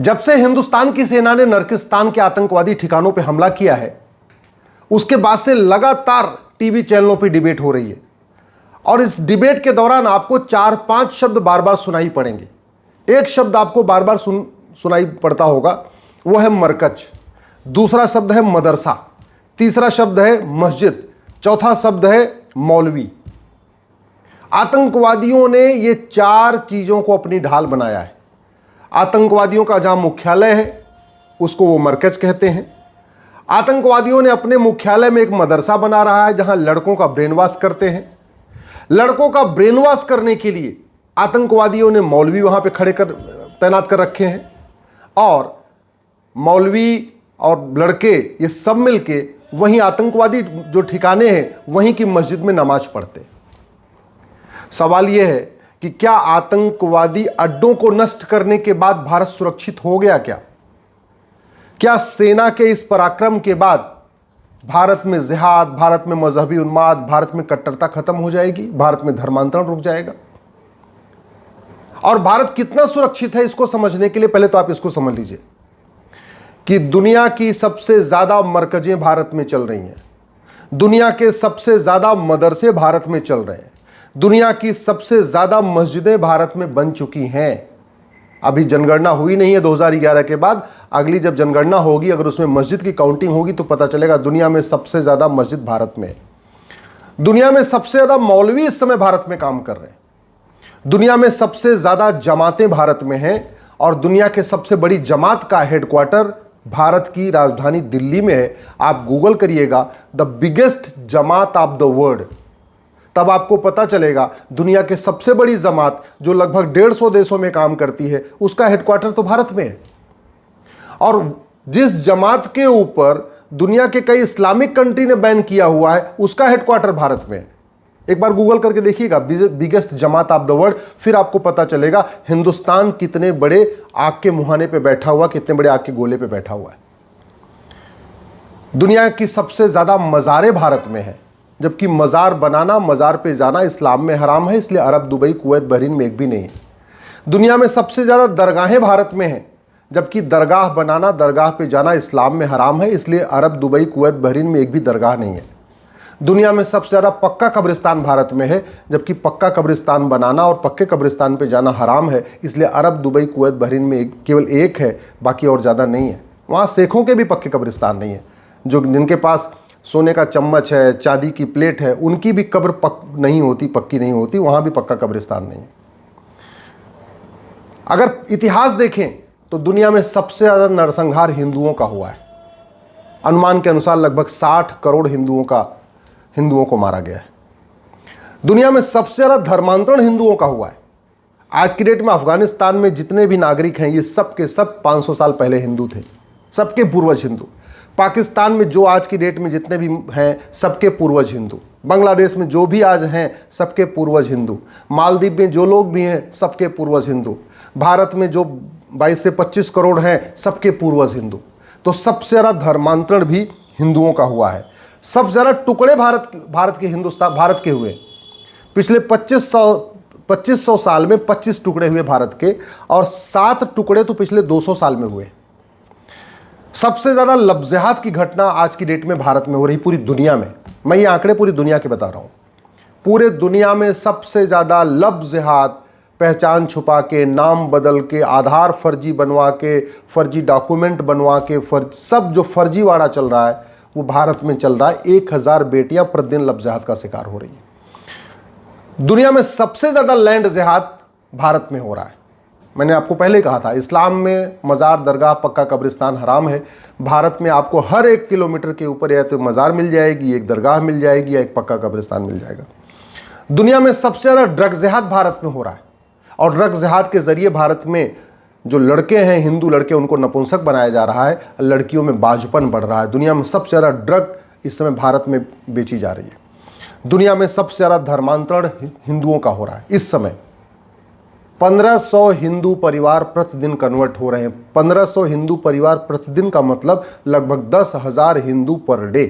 जब से हिंदुस्तान की सेना ने नरकिस्तान के आतंकवादी ठिकानों पर हमला किया है, उसके बाद से लगातार टीवी चैनलों पर डिबेट हो रही है और इस डिबेट के दौरान आपको 4-5 शब्द बार बार सुनाई पड़ेंगे। एक शब्द आपको बार बार सुनाई पड़ता होगा, वो है मरकज। दूसरा शब्द है मदरसा। तीसरा शब्द है मस्जिद। चौथा शब्द है मौलवी। आतंकवादियों ने ये 4 चीजों को अपनी ढाल बनाया है। आतंकवादियों का जहां मुख्यालय है उसको वो मरकज कहते हैं। आतंकवादियों ने अपने मुख्यालय में एक मदरसा बना रहा है जहां लड़कों का ब्रेन वॉश करते हैं। लड़कों का ब्रेन वॉश करने के लिए आतंकवादियों ने मौलवी वहां पे तैनात कर रखे हैं और मौलवी और लड़के ये सब मिलके वहीं आतंकवादी जो ठिकाने हैं वहीं की मस्जिद में नमाज पढ़ते। सवाल यह है कि क्या आतंकवादी अड्डों को नष्ट करने के बाद भारत सुरक्षित हो गया? क्या सेना के इस पराक्रम के बाद भारत में जिहाद, भारत में मजहबी उन्माद, भारत में कट्टरता खत्म हो जाएगी? भारत में धर्मांतरण रुक जाएगा? और भारत कितना सुरक्षित है इसको समझने के लिए पहले तो आप इसको समझ लीजिए कि दुनिया की सबसे ज्यादा मरकजें भारत में चल रही हैं। दुनिया के सबसे ज्यादा मदरसे भारत में चल रहे हैं। दुनिया की सबसे ज्यादा मस्जिदें भारत में बन चुकी हैं। अभी जनगणना हुई नहीं है 2011 के बाद। अगली जब जनगणना होगी, अगर उसमें मस्जिद की काउंटिंग होगी तो पता चलेगा दुनिया में सबसे ज्यादा मस्जिद भारत में है। दुनिया में सबसे ज्यादा मौलवी इस समय भारत में काम कर रहे हैं। दुनिया में सबसे ज्यादा जमातें भारत में हैं और दुनिया के सबसे बड़ी जमात का हेडक्वार्टर भारत की राजधानी दिल्ली में है। आप गूगल करिएगा the biggest Jamaat of the world, तब आपको पता चलेगा दुनिया के सबसे बड़ी जमात जो लगभग 150 देशों में काम करती है उसका हेडक्वार्टर तो भारत में है। और जिस जमात के ऊपर दुनिया के कई इस्लामिक कंट्री ने बैन किया हुआ है उसका हेडक्वार्टर भारत में है। एक बार गूगल करके देखिएगा biggest Jamaat of the world, फिर आपको पता चलेगा हिंदुस्तान कितने बड़े आग के मुहाने पे बैठा हुआ, कितने बड़े आग के गोले पे बैठा हुआ है। दुनिया की सबसे ज्यादा मज़ारें भारत में है, जबकि मज़ार बनाना, मज़ार पे जाना इस्लाम में हराम है, इसलिए अरब, दुबई, कुवैत, बहरीन में एक भी नहीं है। दुनिया में सबसे ज़्यादा दरगाहें भारत में हैं, जबकि दरगाह बनाना, दरगाह पे जाना इस्लाम में हराम है, इसलिए अरब, दुबई, कुवैत, बहरीन में एक भी दरगाह नहीं है। दुनिया में सबसे ज़्यादा पक्का कब्रिस्तान भारत में है, जबकि पक्का कब्रिस्तान बनाना और पक्के कब्रिस्तान पे जाना हराम है, इसलिए अरब, दुबई, कुवैत, बहरीन में केवल एक है, बाकी और ज़्यादा नहीं है। वहाँ सिखों के भी पक्के कब्रिस्तान नहीं है। जिनके पास सोने का चम्मच है, चांदी की प्लेट है, उनकी भी कब्र नहीं होती, पक्की नहीं होती, वहाँ भी पक्का कब्रिस्तान नहीं है। अगर इतिहास देखें तो दुनिया में सबसे ज़्यादा नरसंहार हिंदुओं का हुआ है। अनुमान के अनुसार लगभग 60 करोड़ हिंदुओं को मारा गया है। दुनिया में सबसे ज़्यादा धर्मांतरण हिंदुओं का हुआ है। आज की डेट में अफगानिस्तान में जितने भी नागरिक हैं ये सब के सब 500 साल पहले हिंदू थे, सबके पूर्वज हिंदू। पाकिस्तान में जो आज की डेट में जितने भी हैं सबके पूर्वज हिंदू। बांग्लादेश में जो भी आज हैं सबके पूर्वज हिंदू। मालदीव में जो लोग भी हैं सबके पूर्वज हिंदू। भारत में जो 22 से 25 करोड़ हैं सबके पूर्वज हिंदू। तो सबसे ज़्यादा धर्मांतरण भी हिंदुओं का हुआ है। सबसे ज़्यादा टुकड़े भारत के हुए। पिछले 2500 साल में 25 टुकड़े हुए भारत के, और 7 टुकड़े तो पिछले 200 साल में हुए। सबसे ज़्यादा लफ्ज़िहात की घटना आज की डेट में भारत में हो रही पूरी दुनिया में। मैं ये आंकड़े पूरी दुनिया के बता रहा हूँ। पूरे दुनिया में सबसे ज़्यादा लफ्ज़िहात, पहचान छुपा के, नाम बदल के, आधार फर्जी बनवा के, फर्जी डॉक्यूमेंट बनवा के, सब जो फर्जीवाड़ा चल रहा है वो भारत में चल रहा है। 1000 बेटियां प्रतिदिन लफ्ज़िहात का शिकार हो रही हैं। दुनिया में सबसे ज़्यादा लैंड जिहाद भारत में हो रहा है। मैंने आपको पहले ही कहा था इस्लाम में मज़ार, दरगाह, पक्का कब्रिस्तान हराम है। भारत में आपको हर 1 किलोमीटर के ऊपर या तो मज़ार मिल जाएगी, एक दरगाह मिल जाएगी, या एक पक्का कब्रिस्तान मिल जाएगा। दुनिया में सबसे ज़्यादा ड्रग जिहाद भारत में हो रहा है, और ड्रग जिहाद के ज़रिए भारत में जो लड़के हैं, हिंदू लड़के, उनको नपुंसक बनाया जा रहा है, लड़कियों में बाजुपन बढ़ रहा है। दुनिया में सबसे ज़्यादा ड्रग इस समय भारत में बेची जा रही है। दुनिया में सबसे ज़्यादा धर्मांतरण हिंदुओं का हो रहा है। इस समय 1500 हिंदू परिवार प्रतिदिन कन्वर्ट हो रहे हैं। 1500 हिंदू परिवार प्रतिदिन का मतलब लगभग 10,000 हिंदू पर डे।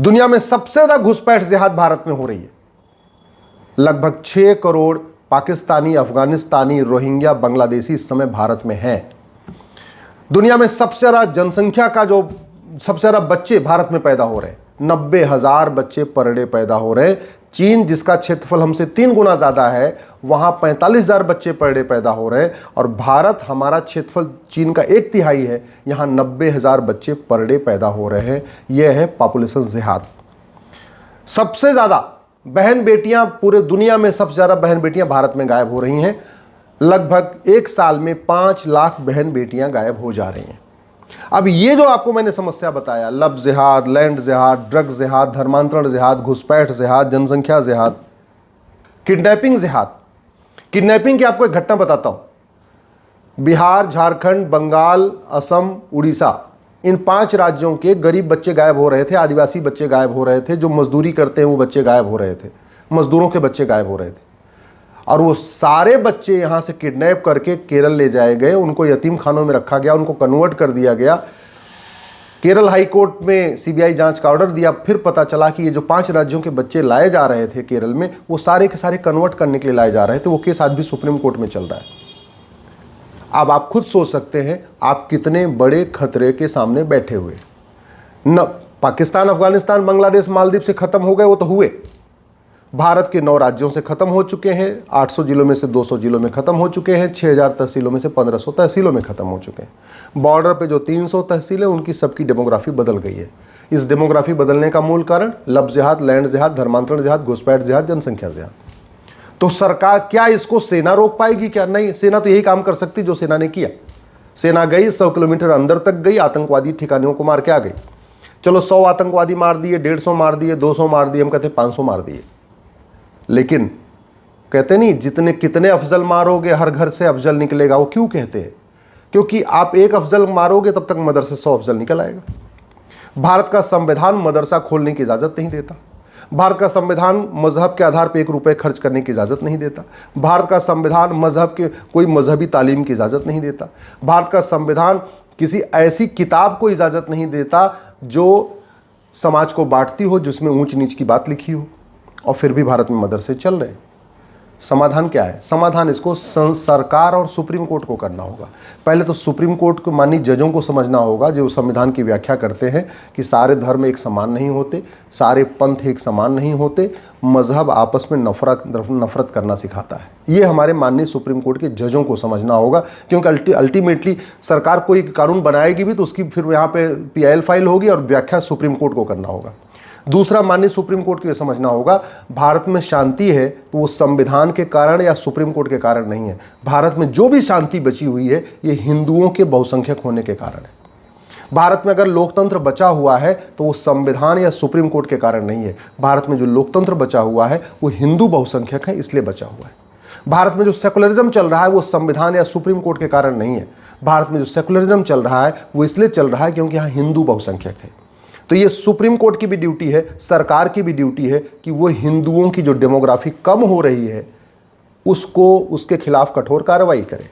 दुनिया में सबसे ज़्यादा घुसपैठ जिहाद भारत में हो रही है। लगभग 6 करोड़ पाकिस्तानी, अफगानिस्तानी, रोहिंग्या, बांग्लादेशी इस समय भारत में हैं। दुनिया में सबसे ज़्यादा जनसंख्या का जो सबसे ज़्यादा बच्चे भारत में पैदा हो रहे हैं, 90,000 बच्चे पर डे पैदा हो रहे हैं। चीन, जिसका क्षेत्रफल हमसे 3 गुना ज़्यादा है, वहाँ 45,000 बच्चे पर डे पैदा हो रहे हैं। और भारत, हमारा क्षेत्रफल चीन का 1/3 है, यहाँ 90,000 बच्चे पर डे पैदा हो रहे हैं। यह है पॉपुलेशन जिहाद। सबसे ज़्यादा बहन बेटियां, पूरे दुनिया में सबसे ज़्यादा बहन बेटियां भारत में गायब हो रही हैं। लगभग 1 साल में 5 लाख बहन बेटियां गायब हो जा रही हैं। अब ये जो आपको मैंने समस्या बताया, लव जिहाद, लैंड जिहाद, ड्रग जिहाद, धर्मांतरण जिहाद, घुसपैठ जिहाद, जनसंख्या जिहाद, किडनैपिंग जिहाद। किडनैपिंग की आपको एक घटना बताता हूं। बिहार, झारखंड, बंगाल, असम, उड़ीसा, इन 5 राज्यों के गरीब बच्चे गायब हो रहे थे, आदिवासी बच्चे गायब हो रहे थे, जो मजदूरी करते हैं वो बच्चे गायब हो रहे थे, मजदूरों के बच्चे गायब हो रहे थे। और वो सारे बच्चे यहाँ से किडनैप करके केरल ले जाए गए, उनको यतीम खानों में रखा गया, उनको कन्वर्ट कर दिया गया। केरल हाई कोर्ट में सीबीआई जांच का ऑर्डर दिया। फिर पता चला कि ये जो 5 राज्यों के बच्चे लाए जा रहे थे केरल में, वो सारे के सारे कन्वर्ट करने के लिए लाए जा रहे थे। वो केस आज भी सुप्रीम कोर्ट में चल रहा है। अब आप खुद सोच सकते हैं आप कितने बड़े खतरे के सामने बैठे हुए। न पाकिस्तान, अफगानिस्तान, बांग्लादेश, मालदीव से खत्म हो गए, वो तो हुए। भारत के 9 राज्यों से खत्म हो चुके हैं। 800 जिलों में से 200 जिलों में खत्म हो चुके हैं। 6000 तहसीलों में से 1500 तहसीलों में खत्म हो चुके हैं। बॉर्डर पे जो 300 तहसीलें, उनकी सबकी डेमोग्राफी बदल गई है। इस डेमोग्राफी बदलने का मूल कारण लव जिहाद, लैंड जिहाद, धर्मांतरण जिहाद, घुसपैठ जिहाद, जनसंख्या जिहाद। तो सरकार, क्या इसको सेना रोक पाएगी? क्या नहीं। सेना तो यही काम कर सकती जो सेना ने किया। सेना गई, 100 किलोमीटर अंदर तक गई, आतंकवादी ठिकानों को मार के आ गई। चलो 100 आतंकवादी मार दिए, 150 मार दिए, 200 मार दिए, हम कहते 500 मार दिए। लेकिन कहते नहीं, जितने कितने अफजल मारोगे हर घर से अफजल निकलेगा। वो क्यों कहते हैं? क्योंकि आप एक अफजल मारोगे तब तक मदरसे 100 अफजल निकल आएगा। भारत का संविधान मदरसा खोलने की इजाज़त नहीं देता। भारत का संविधान मजहब के आधार पर 1 रुपये खर्च करने की इजाज़त नहीं देता। भारत का संविधान मजहब के कोई मजहबी तालीम की इजाज़त नहीं देता। भारत का संविधान किसी ऐसी किताब को इजाज़त नहीं देता जो समाज को बांटती हो, जिसमें ऊंच नीच की बात लिखी हो। और फिर भी भारत में मदरसे चल रहे हैं। समाधान क्या है? समाधान इसको सरकार और सुप्रीम कोर्ट को करना होगा। पहले तो सुप्रीम कोर्ट को मानी जजों को समझना होगा, जो संविधान की व्याख्या करते हैं कि सारे धर्म एक समान नहीं होते, सारे पंथ एक समान नहीं होते, मजहब आपस में नफरत करना सिखाता है। ये हमारे माननीय सुप्रीम कोर्ट के जजों को समझना होगा। क्योंकि अल्टीमेटली सरकार कोई कानून बनाएगी भी तो उसकी फिर यहाँ पे PIL फाइल होगी और व्याख्या सुप्रीम कोर्ट को करना होगा। दूसरा, माननीय सुप्रीम कोर्ट को यह समझना होगा, भारत में शांति है तो वो संविधान के कारण या सुप्रीम कोर्ट के कारण नहीं है। भारत में जो भी शांति बची हुई है, ये हिंदुओं के बहुसंख्यक होने के कारण है। भारत में अगर लोकतंत्र बचा हुआ है तो वो संविधान या सुप्रीम कोर्ट के कारण नहीं है। भारत में जो लोकतंत्र बचा हुआ है वो हिंदू बहुसंख्यक है, इसलिए बचा हुआ है। भारत में जो सेकुलरिज्म चल रहा है वो संविधान या सुप्रीम कोर्ट के कारण नहीं है। भारत में जो सेकुलरिज्म चल रहा है वो इसलिए चल रहा है क्योंकि यहाँ हिंदू बहुसंख्यक है। तो ये सुप्रीम कोर्ट की भी ड्यूटी है, सरकार की भी ड्यूटी है कि वो हिंदुओं की जो डेमोग्राफी कम हो रही है उसको, उसके खिलाफ कठोर कार्रवाई करे।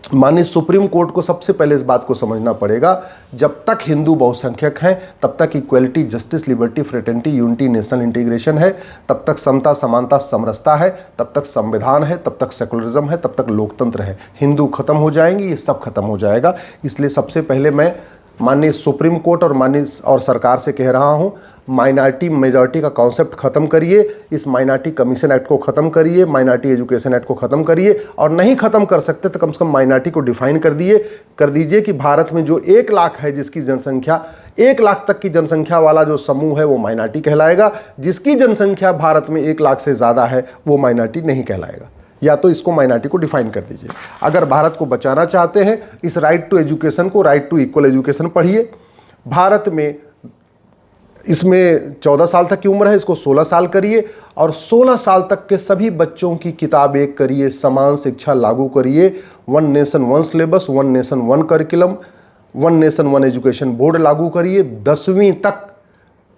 माननीय सुप्रीम कोर्ट को सबसे पहले इस बात को समझना पड़ेगा, जब तक हिंदू बहुसंख्यक हैं तब तक equality, justice, liberty, fraternity, unity, national integration है, तब तक समता, समानता, समरसता है, तब तक संविधान है, तब तक सेकुलरिज्म है, तब तक लोकतंत्र है। हिंदू खत्म हो जाएंगे, ये सब खत्म हो जाएगा। इसलिए सबसे पहले मैं माननीय सुप्रीम कोर्ट और सरकार से कह रहा हूं, माइनॉरिटी मेजॉरिटी का कॉन्सेप्ट खत्म करिए, इस माइनॉरिटी कमीशन एक्ट को खत्म करिए, माइनॉरिटी एजुकेशन एक्ट को खत्म करिए, और नहीं खत्म कर सकते तो कम से कम माइनॉरिटी को डिफाइन कर दीजिए कि भारत में जो 1 लाख है, जिसकी जनसंख्या 1 लाख तक की जनसंख्या वाला जो समूह है वो माइनॉरिटी कहलाएगा। जिसकी जनसंख्या भारत में 1 लाख से ज़्यादा है वो माइनॉरिटी नहीं कहलाएगा। या तो इसको माइनॉरिटी को डिफाइन कर दीजिए। अगर भारत को बचाना चाहते हैं, इस राइट टू एजुकेशन को राइट टू इक्वल एजुकेशन पढ़िए। भारत में इसमें 14 साल तक की उम्र है, इसको 16 साल करिए, और 16 साल तक के सभी बच्चों की किताब एक करिए, समान शिक्षा लागू करिए। 1 nation 1 syllabus, 1 nation 1 curriculum, 1 nation 1 education board लागू करिए। 10वीं तक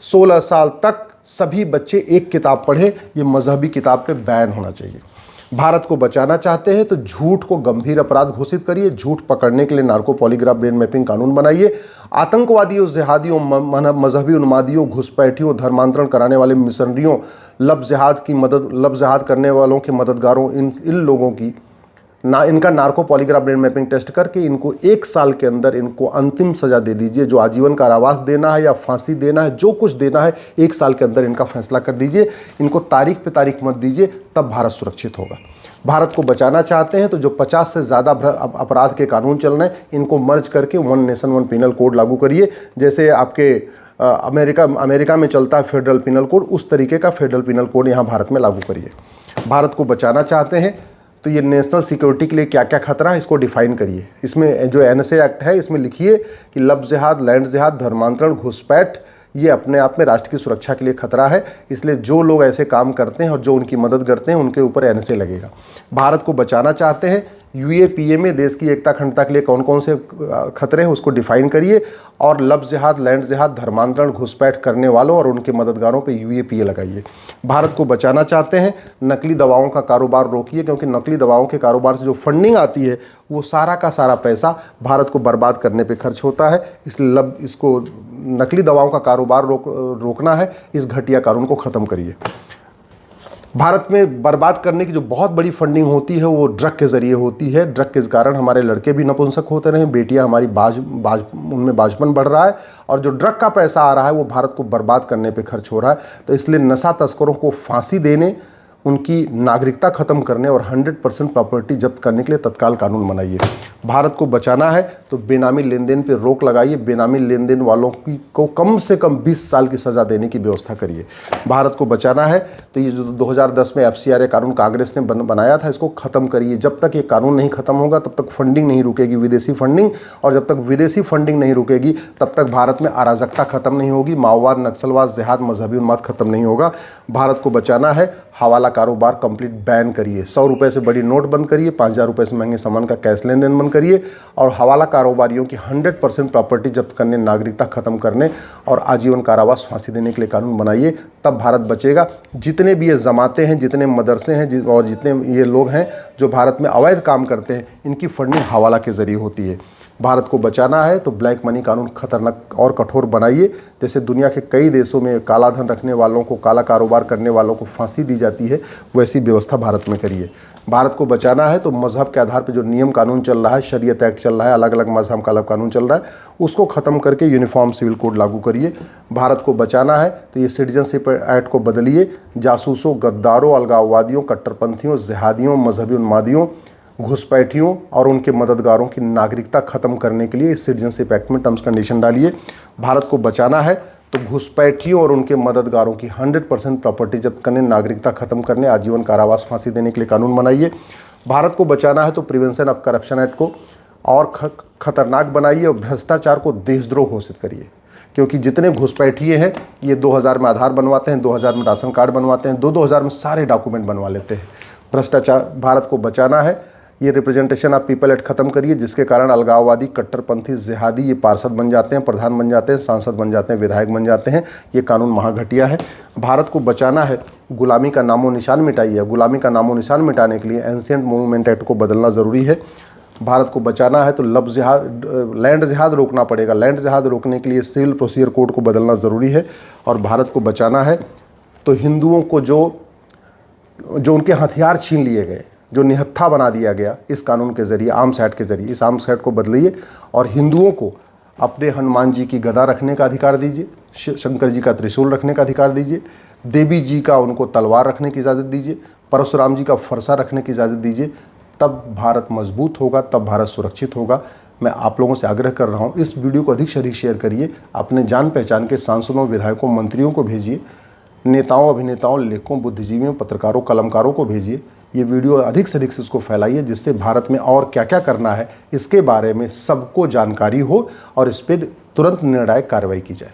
16 साल तक सभी बच्चे एक किताब पढ़ें। ये मजहबी किताब पे बैन होना चाहिए। भारत को बचाना चाहते हैं तो झूठ को गंभीर अपराध घोषित करिए, झूठ पकड़ने के लिए नार्को पॉलीग्राफ ब्रेन मैपिंग कानून बनाइए, आतंकवादियों, जिहादियों, मजहबी उन्मादियों, घुसपैठियों, धर्मांतरण कराने वाले मिशनरियों, लब जिहाद करने वालों के मददगारों, इन लोगों की इनका narco polygraph brain mapping test करके इनको 1 साल के अंदर इनको अंतिम सजा दे दीजिए। जो आजीवन कारावास देना है या फांसी देना है, जो कुछ देना है, 1 साल के अंदर इनका फैसला कर दीजिए। इनको तारीख पे तारीख मत दीजिए, तब भारत सुरक्षित होगा। भारत को बचाना चाहते हैं तो जो 50 से ज़्यादा अपराध के कानून चल रहे हैं, इनको मर्ज करके 1 नेशन 1 पिनल कोड लागू करिए। जैसे आपके अमेरिका में चलता है फेडरल पिनल कोड, उस तरीके का फेडरल पिनल कोड यहाँ भारत में लागू करिए। भारत को बचाना चाहते हैं तो ये नेशनल सिक्योरिटी के लिए क्या क्या खतरा है, इसको डिफाइन करिए। इसमें जो NSA एक्ट है, इसमें लिखिए कि लब जिहाद, लैंड जिहाद, धर्मांतरण, घुसपैठ, ये अपने आप में राष्ट्र की सुरक्षा के लिए खतरा है। इसलिए जो लोग ऐसे काम करते हैं और जो उनकी मदद करते हैं, उनके ऊपर NSA लगेगा। भारत को बचाना चाहते हैं, UAPA में देश की एकता अखंडता के लिए कौन कौन से खतरे हैं, उसको डिफाइन करिए। और लब जिहाद, लैंड जिहाद, धर्मांतरण, घुसपैठ करने वालों और उनके मददगारों पे UAPA लगाइए। भारत को बचाना चाहते हैं, नकली दवाओं का कारोबार रोकिए, क्योंकि नकली दवाओं के कारोबार से जो फंडिंग आती है, वो सारा का सारा पैसा भारत को बर्बाद करने पे खर्च होता है। इसलिए इसको नकली दवाओं का कारोबार रोकना है। इस घटिया कानून को ख़त्म करिए। भारत में बर्बाद करने की जो बहुत बड़ी फंडिंग होती है, वो ड्रग के ज़रिए होती है। ड्रग के कारण हमारे लड़के भी नपुंसक होते रहे, बेटियां हमारी उनमें बाजपन बढ़ रहा है, और जो ड्रग का पैसा आ रहा है वो भारत को बर्बाद करने पे खर्च हो रहा है। तो इसलिए नशा तस्करों को फांसी देने, उनकी नागरिकता ख़त्म करने और 100% प्रॉपर्टी जब्त करने के लिए तत्काल कानून बनाइए। भारत को बचाना है तो बेनामी लेन देन पर रोक लगाइए। बेनामी लेन देन वालों को कम से कम 20 साल की सज़ा देने की व्यवस्था करिए। भारत को बचाना है तो ये जो 2010 में FCRA कानून कांग्रेस ने बनाया था, इसको ख़त्म करिए। जब तक ये कानून नहीं ख़त्म होगा, तब तक फंडिंग नहीं रुकेगी, विदेशी फंडिंग, और जब तक विदेशी फंडिंग नहीं रुकेगी, तब तक भारत में अराजकता ख़त्म नहीं होगी, माओवाद, नक्सलवाद, जिहाद, मजहबी उन्माद ख़त्म नहीं होगा। भारत को बचाना है, हवाला कारोबार कंप्लीट बैन करिए। 100 रुपये से बड़ी नोट बंद करिए, 5000 रुपये से महंगे सामान का कैश लेन देन बंद करिए, और हवाला कारोबारियों की 100% प्रॉपर्टी जब्त करने, नागरिकता खत्म करने और आजीवन कारावास, फांसी देने के लिए कानून बनाइए। तब भारत बचेगा। जितने भी ये जमाते हैं, जितने मदरसे हैं और जितने ये लोग हैं जो भारत में अवैध काम करते हैं, इनकी फंडिंग हवाला के ज़रिए होती है। भारत को बचाना है तो ब्लैक मनी कानून खतरनाक और कठोर बनाइए। जैसे दुनिया के कई देशों में काला धन रखने वालों को, काला कारोबार करने वालों को फांसी दी जाती है, वैसी व्यवस्था भारत में करिए। भारत को बचाना है तो मज़हब के आधार पर जो नियम कानून चल रहा है, शरीयत एक्ट चल रहा है, अलग अलग मज़हब का अलग कानून चल रहा है, उसको ख़त्म करके यूनिफॉर्म सिविल कोड लागू करिए। भारत को बचाना है तो ये सिटीजनशिप एक्ट को बदलिए। जासूसों, गद्दारों, अलगाववादियों, कट्टरपंथियों, जिहादियों, मजहबी उन्मादियों, घुसपैठियों और उनके मददगारों की नागरिकता ख़त्म करने के लिए इस सिटीजनशिप एक्ट में टर्म्स कंडीशन डालिए। भारत को बचाना है तो घुसपैठियों और उनके मददगारों की 100% प्रॉपर्टी जब्त करने, नागरिकता खत्म करने, आजीवन कारावास, फांसी देने के लिए कानून बनाइए। भारत को बचाना है तो प्रिवेंशन ऑफ करप्शन एक्ट को और खतरनाक बनाइए और भ्रष्टाचार को देशद्रोह घोषित करिए। क्योंकि जितने घुसपैठिए हैं, ये 2000 में आधार बनवाते हैं, 2000 में राशन कार्ड बनवाते हैं, 2000 में सारे डॉक्यूमेंट बनवा लेते हैं। भ्रष्टाचार, भारत को बचाना है, ये रिप्रेजेंटेशन ऑफ पीपल एक्ट खत्म करिए, जिसके कारण अलगाववादी, कट्टरपंथी, जिहादी ये पार्षद बन जाते हैं, प्रधान बन जाते हैं, सांसद बन जाते हैं, विधायक बन जाते हैं। ये कानून महाघटिया है। भारत को बचाना है, गुलामी का नामो निशान मिटाइए। गुलामी का नामो निशान मिटाने के लिए एंशिएंट मूवमेंट एक्ट को बदलना ज़रूरी है। भारत को बचाना है तो लैंड जिहाद रोकना पड़ेगा। लैंड जिहाद रोकने के लिए सिविल प्रोसीजर कोड को बदलना ज़रूरी है। और भारत को बचाना है तो हिंदुओं को जो उनके हथियार छीन लिए गए, जो निहत्था बना दिया गया इस कानून के ज़रिए, आर्म्स एक्ट के ज़रिए, इस आर्म्स एक्ट को बदलिए और हिंदुओं को अपने हनुमान जी की गदा रखने का अधिकार दीजिए, शंकर जी का त्रिशूल रखने का अधिकार दीजिए, देवी जी का उनको तलवार रखने की इजाज़त दीजिए, परशुराम जी का फरसा रखने की इजाज़त दीजिए। तब भारत मजबूत होगा, तब भारत सुरक्षित होगा। मैं आप लोगों से आग्रह कर रहा हूँ, इस वीडियो को अधिक से अधिक शेयर करिए। अपने जान पहचान के सांसदों, विधायकों, मंत्रियों को भेजिए, नेताओं, अभिनेताओं, लेखकों, बुद्धिजीवियों, पत्रकारों, कलमकारों को भेजिए। ये वीडियो अधिक से अधिक से उसको फैलाइए, जिससे भारत में और क्या क्या करना है इसके बारे में सबको जानकारी हो और इस पर तुरंत निर्णायक कार्रवाई की जाए।